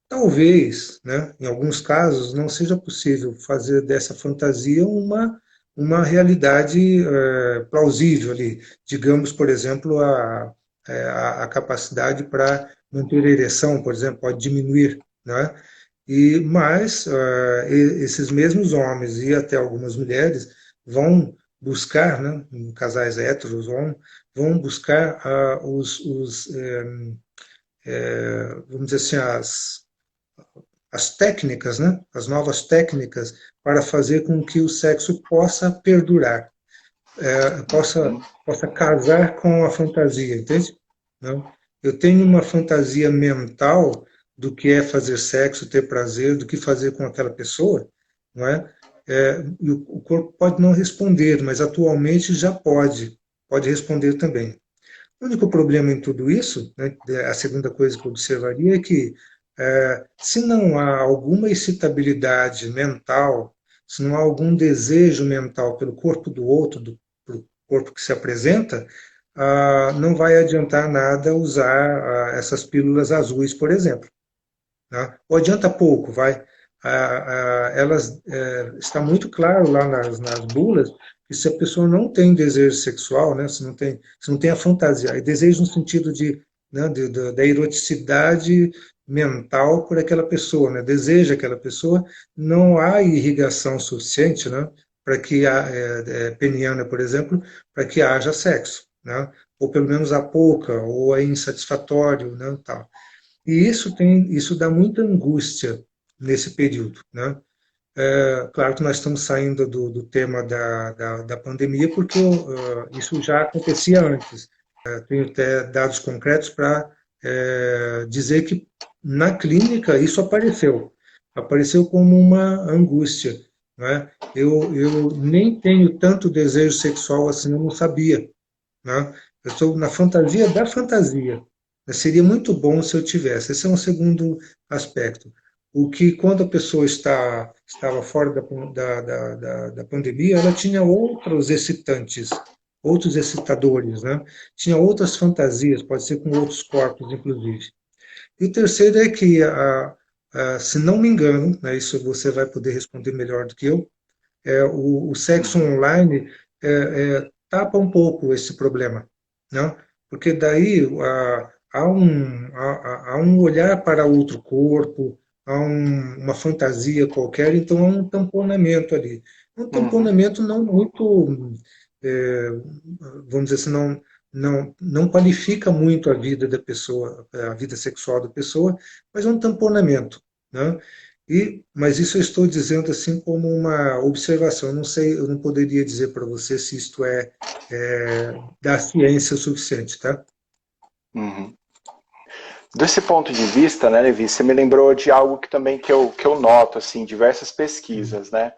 Talvez, né, em alguns casos, não seja possível fazer dessa fantasia uma realidade plausível ali. Digamos, por exemplo, a capacidade para manter a ereção, por exemplo, pode diminuir, né? Mas esses mesmos homens e até algumas mulheres vão buscar, né, em casais héteros, vão buscar vamos dizer assim, as técnicas, né, as novas técnicas para fazer com que o sexo possa perdurar, Uhum. possa casar com a fantasia, entende? Não? Eu tenho uma fantasia mental do que é fazer sexo, ter prazer, do que fazer com aquela pessoa, não é? E o corpo pode não responder, mas atualmente já pode responder também. O único problema em tudo isso, né, a segunda coisa que eu observaria é que se não há alguma excitabilidade mental, se não há algum desejo mental pelo corpo do outro, pelo corpo que se apresenta, não vai adiantar nada usar essas pílulas azuis, por exemplo. Né? Ou adianta pouco, vai. Está muito claro lá nas bulas que se a pessoa não tem desejo sexual, né, se não tem a fantasia, e desejo no sentido né, da eroticidade mental por aquela pessoa, né, deseja aquela pessoa, não há irrigação suficiente, né, para que peniana, por exemplo, para que haja sexo, né, ou pelo menos há pouca, ou é insatisfatório, né, tal. E isso dá muita angústia nesse período, né? Claro que nós estamos saindo do tema da pandemia, porque isso já acontecia antes. Tenho até dados concretos para dizer que na clínica isso apareceu como uma angústia, né? Eu nem tenho tanto desejo sexual assim, eu não sabia, né? Eu estou na fantasia da fantasia. Seria muito bom se eu tivesse. Esse é um segundo aspecto. O que, quando a pessoa estava fora da pandemia, ela tinha outros excitantes, outros excitadores, né? Tinha outras fantasias, pode ser com outros corpos, inclusive. E o terceiro é que, se não me engano, né, isso você vai poder responder melhor do que eu, o sexo Uhum. online tapa um pouco esse problema, não? Porque daí há um olhar para outro corpo, há uma fantasia qualquer, então há um tamponamento ali. Um Uhum. tamponamento não muito vamos dizer assim, não qualifica muito a vida da pessoa, a vida sexual da pessoa, mas é um tamponamento, né? Mas isso eu estou dizendo assim como uma observação. Eu não sei, eu não poderia dizer para você se isto é da ciência o suficiente, tá? Uhum. Desse ponto de vista, né, Levi, você me lembrou de algo que também que eu noto, assim, em diversas pesquisas, né?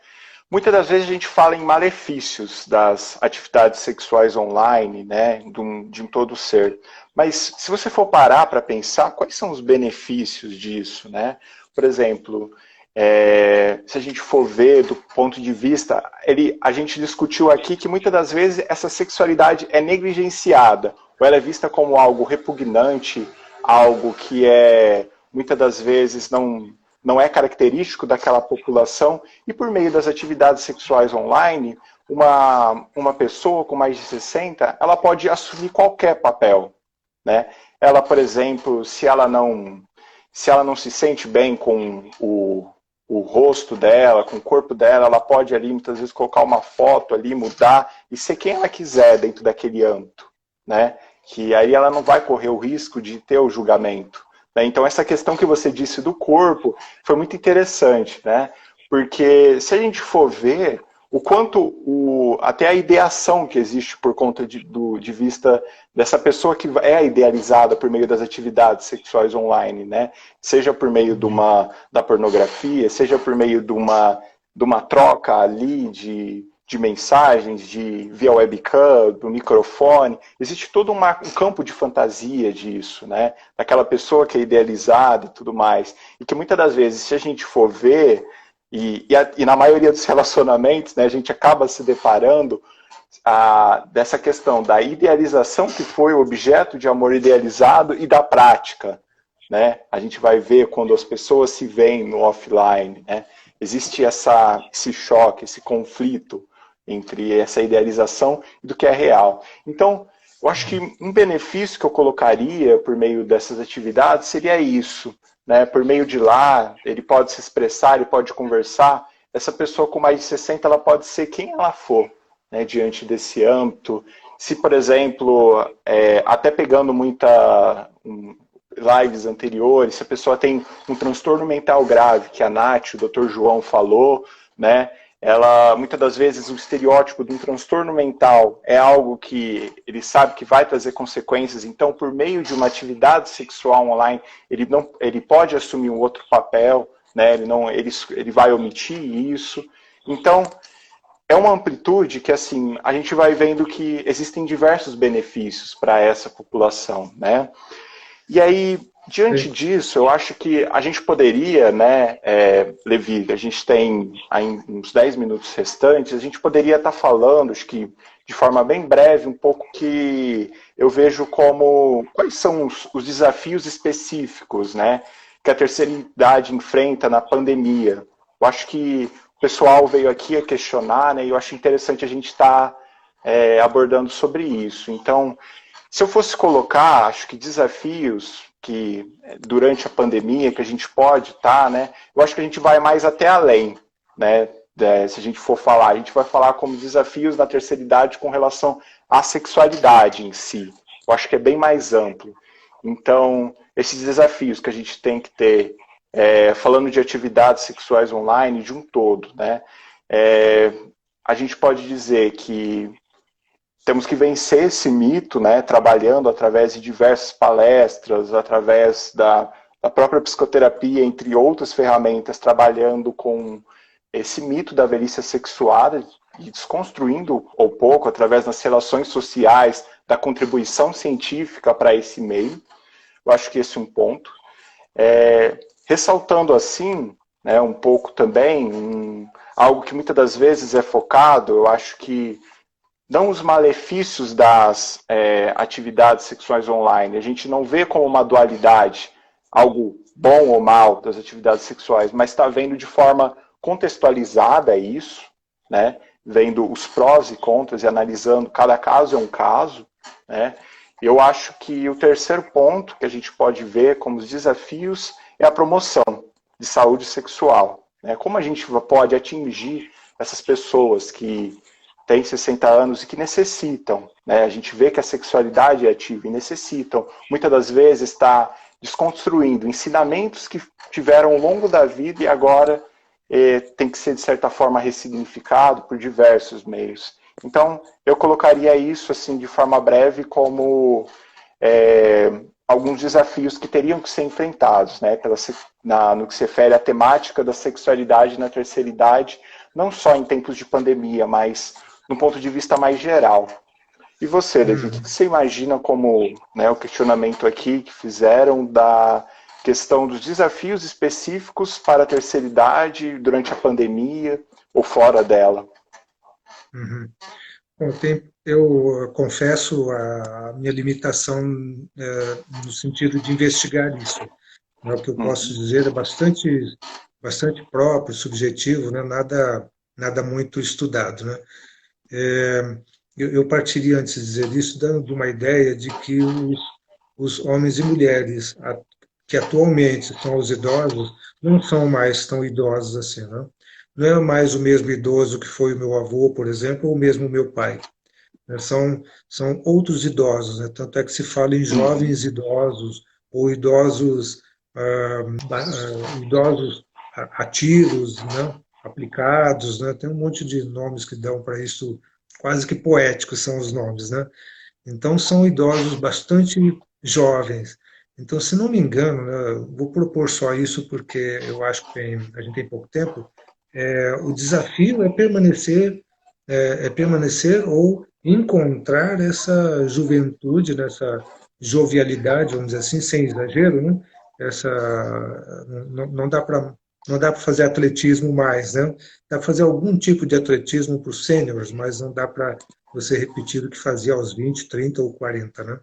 Muitas das vezes a gente fala em malefícios das atividades sexuais online, né, de um todo ser. Mas se você for parar para pensar, quais são os benefícios disso, né? Por exemplo, se a gente for ver do ponto de vista, a gente discutiu aqui que muitas das vezes essa sexualidade é negligenciada, ou ela é vista como algo repugnante, algo que muitas das vezes não é característico daquela população, e por meio das atividades sexuais online, uma pessoa com mais de 60, ela pode assumir qualquer papel, né? Ela, por exemplo, se ela não se sente bem com o rosto dela, com o corpo dela, ela pode ali muitas vezes colocar uma foto ali, mudar e ser quem ela quiser dentro daquele âmbito, né? Que aí ela não vai correr o risco de ter o julgamento. Né? Então essa questão que você disse do corpo foi muito interessante, né? Porque se a gente for ver o quanto até a ideação que existe por conta de vista dessa pessoa que é idealizada por meio das atividades sexuais online, né? Seja por meio da pornografia, seja por meio de uma troca ali de mensagens, via webcam, do microfone, existe todo um campo de fantasia disso, né? Daquela pessoa que é idealizada e tudo mais. E que muitas das vezes, se a gente for ver, e na maioria dos relacionamentos, né, a gente acaba se deparando dessa questão da idealização que foi o objeto de amor idealizado e da prática. Né? A gente vai ver quando as pessoas se veem no offline, né? Existe esse choque, esse conflito entre essa idealização e do que é real. Então, eu acho que um benefício que eu colocaria por meio dessas atividades seria isso, né? Por meio de lá, ele pode se expressar, ele pode conversar. Essa pessoa com mais de 60, ela pode ser quem ela for, né, diante desse âmbito. Se, por exemplo, até pegando lives anteriores, se a pessoa tem um transtorno mental grave, que a Nath, o Dr. João falou, né? Ela, muitas das vezes, o estereótipo de um transtorno mental é algo que ele sabe que vai trazer consequências, então, por meio de uma atividade sexual online, ele pode assumir um outro papel, né? Ele vai omitir isso. Então, é uma amplitude que, assim, a gente vai vendo que existem diversos benefícios para essa população, né? E aí, diante disso, eu acho que a gente poderia, né, Levi, a gente tem aí uns 10 minutos restantes, a gente poderia estar falando, acho que de forma bem breve, um pouco que eu vejo quais são os desafios específicos, né, que a terceira idade enfrenta na pandemia. Eu acho que o pessoal veio aqui a questionar, né, e eu acho interessante a gente estar abordando sobre isso. Então, se eu fosse colocar, acho que desafios que durante a pandemia que a gente pode estar, né? Eu acho que a gente vai mais até além, né? Se a gente for falar, a gente vai falar como desafios na terceira idade com relação à sexualidade em si. Eu acho que é bem mais amplo. Então, esses desafios que a gente tem que ter, falando de atividades sexuais online de um todo, né? A gente pode dizer que temos que vencer esse mito, né, trabalhando através de diversas palestras, através da própria psicoterapia, entre outras ferramentas, trabalhando com esse mito da velhice sexuada e desconstruindo um pouco através das relações sociais, da contribuição científica para esse meio. Eu acho que esse é um ponto. Ressaltando assim, né, um pouco também, algo que muitas das vezes é focado, eu acho que não os malefícios das atividades sexuais online. A gente não vê como uma dualidade, algo bom ou mal das atividades sexuais, mas está vendo de forma contextualizada isso, né? Vendo os prós e contras e analisando, cada caso é um caso, né? Eu acho que o terceiro ponto que a gente pode ver como os desafios é a promoção de saúde sexual. Né? Como a gente pode atingir essas pessoas que têm 60 anos e que necessitam, né? A gente vê que a sexualidade é ativa e necessitam, muitas das vezes, está desconstruindo ensinamentos que tiveram ao longo da vida e agora tem que ser, de certa forma, ressignificado por diversos meios. Então, eu colocaria isso, assim, de forma breve, como alguns desafios que teriam que ser enfrentados, né, no que se refere à temática da sexualidade na terceira idade, não só em tempos de pandemia, mas no ponto de vista mais geral. E você, Levi, o que você imagina como, né, o questionamento aqui que fizeram da questão dos desafios específicos para a terceira idade durante a pandemia ou fora dela? Uhum. Bom, eu confesso a minha limitação no sentido de investigar isso. Né? O que eu posso dizer é bastante próprio, subjetivo, né? Nada muito estudado. Né? Eu partiria, antes de dizer isso, dando uma ideia de que os homens e mulheres que atualmente são os idosos não são mais tão idosos assim. Né? Não é mais o mesmo idoso que foi o meu avô, por exemplo, ou mesmo o meu pai. Né? São outros idosos, né? Tanto é que se fala em jovens idosos ou idosos ativos, né? Aplicados, né? Tem um monte de nomes que dão para isso, quase que poéticos são os nomes, né? Então são idosos bastante jovens. Então, se não me engano, né, vou propor só isso porque eu acho que a gente tem pouco tempo. O desafio é permanecer ou encontrar essa juventude, nessa jovialidade, vamos dizer assim, sem exagero, né? Não dá para fazer atletismo mais, né? Dá para fazer algum tipo de atletismo para os sêniores, mas não dá para você repetir o que fazia aos 20, 30 ou 40, né?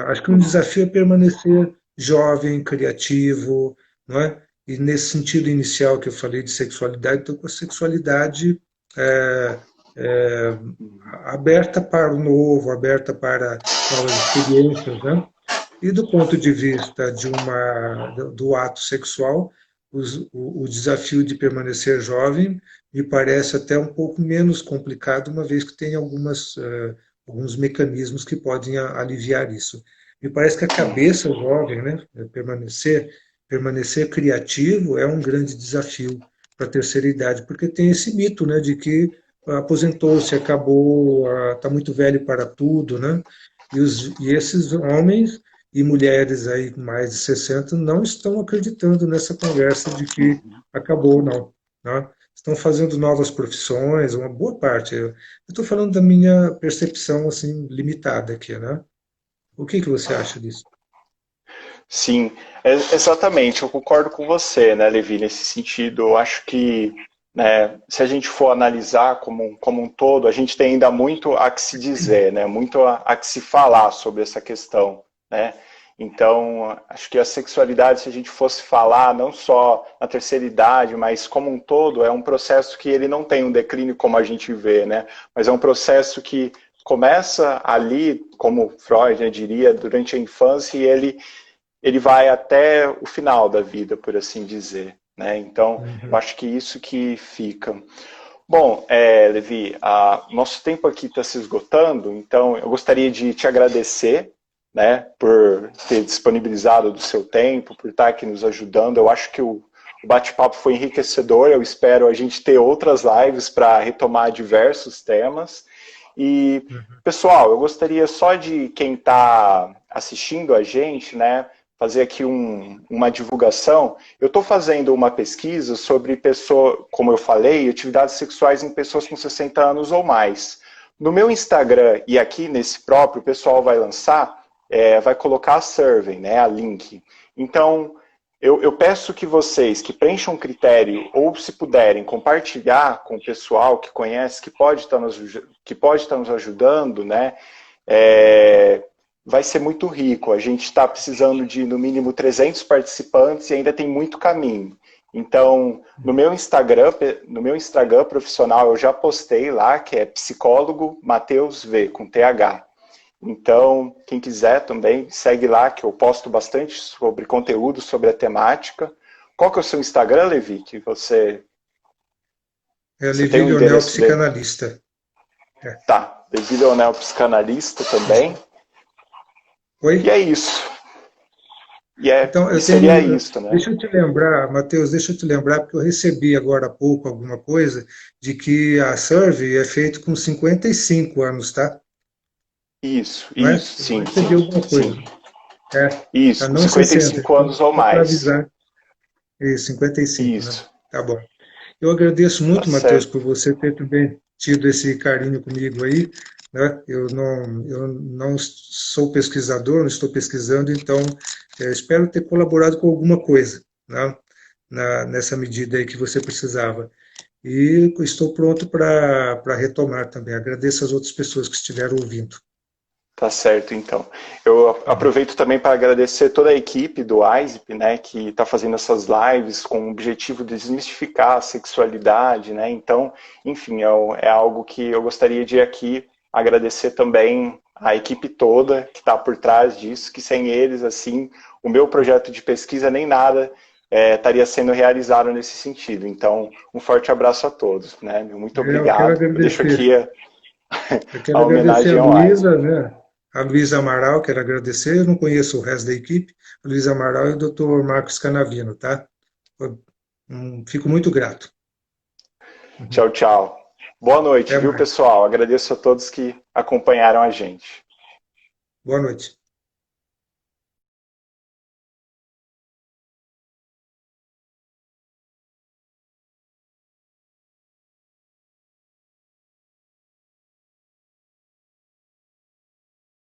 Acho que um desafio é permanecer jovem, criativo, não é? E nesse sentido inicial que eu falei de sexualidade, estou com a sexualidade é, é, aberta para o novo, aberta para novas experiências, né? E do ponto de vista do ato sexual, o desafio de permanecer jovem me parece até um pouco menos complicado, uma vez que tem alguns mecanismos que podem aliviar isso. Me parece que a cabeça jovem, né, permanecer criativo é um grande desafio para a terceira idade, porque tem esse mito, né, de que aposentou-se, acabou, está muito velho para tudo, né? E esses homens e mulheres aí com mais de 60 não estão acreditando nessa conversa de que acabou, não. Né? Estão fazendo novas profissões, uma boa parte. Eu estou falando da minha percepção assim limitada aqui, né? O que você acha disso? Sim, exatamente, eu concordo com você, né, Levi, nesse sentido. Eu acho que, né, se a gente for analisar como um todo, a gente tem ainda muito a que se dizer, né, muito a que se falar sobre essa questão, né. Então, acho que a sexualidade, se a gente fosse falar não só na terceira idade, mas como um todo, é um processo que ele não tem um declínio como a gente vê, né, mas é um processo que começa ali, como Freud, né, diria, durante a infância, e ele vai até o final da vida, por assim dizer. Né? Então, eu acho que isso que fica. Bom, Levi, nosso tempo aqui está se esgotando, então eu gostaria de te agradecer, né, por ter disponibilizado do seu tempo, por estar aqui nos ajudando. Eu acho que o bate-papo foi enriquecedor, eu espero a gente ter outras lives para retomar diversos temas. E, pessoal, eu gostaria só de quem está assistindo a gente, né, fazer aqui uma divulgação. Eu estou fazendo uma pesquisa sobre como eu falei, atividades sexuais em pessoas com 60 anos ou mais. No meu Instagram e aqui nesse próprio, o pessoal vai lançar, vai colocar a survey, né, a link. Então, eu peço que vocês que preencham um critério ou, se puderem, compartilhar com o pessoal que conhece, que pode estar nos ajudando, né, vai ser muito rico. A gente está precisando de, no mínimo, 300 participantes e ainda tem muito caminho. Então, no meu Instagram profissional, eu já postei lá, que é psicólogo Matheus V, com TH. Então, quem quiser também, segue lá, que eu posto bastante sobre conteúdo, sobre a temática. Qual que é o seu Instagram, Levi? Que você Levi tem um Leonel, endereço dele? psicanalista. Tá, devido ao neopsicanalista também. Oi? E é isso. Então, Seria isso, né? deixa eu te lembrar, Matheus, deixa eu te lembrar, porque eu recebi agora há pouco alguma coisa de que a Survey é feita com 55 anos, tá? Isso, Não é? Eu sim, recebi alguma coisa. sim. Tá? Isso, com Não 60, 55 anos ou só para mais. avisar. Isso, 55, né? Isso, Tá bom. Eu agradeço tá muito, Matheus, por certo. você ter também tido esse carinho comigo aí, né? Eu não sou pesquisador, não estou pesquisando, então espero ter colaborado com alguma coisa, né? Nessa medida aí que você precisava. E estou pronto para retomar também. Agradeço às outras pessoas que estiveram ouvindo. Tá certo, então. Eu Tá bom. aproveito também para agradecer toda a equipe do ISEP, né, que está fazendo essas lives com o objetivo de desmistificar a sexualidade, né? Então, enfim, é algo que eu gostaria de aqui agradecer também a equipe toda que está por trás disso, que sem eles, assim, o meu projeto de pesquisa nem nada estaria sendo realizado nesse sentido. Então, um forte abraço a todos, né? Muito Eu quero obrigado. Eu deixo agradecer. aqui Eu a quero agradecer a homenagem ao ISEP. Luísa, né? A Luísa Amaral, quero agradecer. Eu não conheço o resto da equipe. A Luísa Amaral e o Dr. Marcos Canavino, tá? Fico muito grato. Tchau, tchau. Boa noite, Até viu, mais. pessoal? Agradeço a todos que acompanharam a gente. Boa noite.